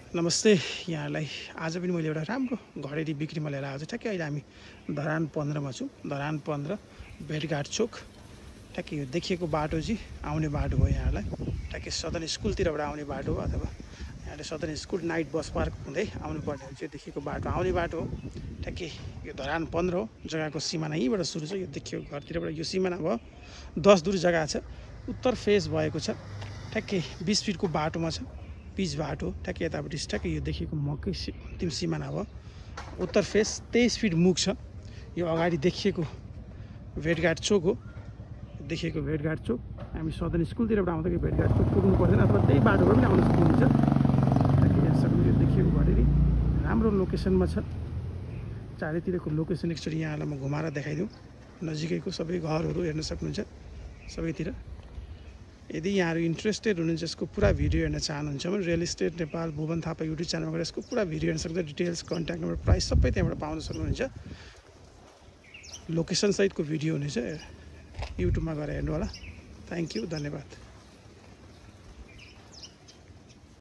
नमस्ते यहाँलाई। आज पनि मैले एउटा राम्रो घडेरी बिक्रीमा लिएर आएको छु। ठ्याक्कै अहिले हामी धरान 15 मा छौँ। धरान 15 भेटघाट चोक। ठ्याक्कै यो देखिएको बाटो चाहिँ आउने बाटो हो यहाँलाई। ठ्याक्कै सदन स्कुलतिरबाट आउने बाटो हो अथवा यहाँले सदन स्कुल नाइट बस पार्क हुँदै आउनुपर्ने हुन्छ। यो देखिएको बाटो आउने बाटो हो। ठ्याक्कै यो धरान 15 हो। जग्गाको सिमाना यहीँबाट सुरु छ। यो देखिएको घरतिरबाट यो सिमाना भयो। 10 दूर जग्गा छ। उत्तर फेस भएको छ। ठ्याक्कै 20 फिटको बाटोमा छ। पिच बाटो ठ्याक्कै यतापट्टि ठ्याक्कै यो देखिएको मकै अन्तिम सिमाना भयो। उत्तर फेस 23 फिट मुख छ। यो अगाडि देखिएको भेटघाट चोक हो। देखिएको भेटघाट चोक। हामी सदन स्कुलतिरबाट आउँदाखेरि भेटघाट चोक पुग्नु पर्दैन अथवा त्यही बाटोबाट पनि आउन सकिन्छ। ठ्याक्कै यहाँसम्म यो देखिएको घडेरी राम्रो लोकेसनमा छ। चारैतिरको लोकेसन एकचोटि यहाँलाई म घुमाएर देखाइदिउँ। नजिकैको सबै घरहरू हेर्न सक्नुहुन्छ सबैतिर। यदि यहाँहरू इन्ट्रेस्टेड हुनुहुन्छ यसको पुरा भिडियो हेर्न चाहनुहुन्छ भने real estate Nepal Bhuwan Thapa YouTube च्यानलमा गएर यसको पुरा भिडियो हेर्न सक्नुहुन्छ। डिटेल्स, कन्ट्याक्ट नम्बर, प्राइस सबै त्यहाँबाट पाउन सक्नुहुन्छ। लोकेसन सहितको भिडियो हुनेछ। युट्युबमा गएर हेर्नु होला। थ्याङ्क यू, धन्यवाद।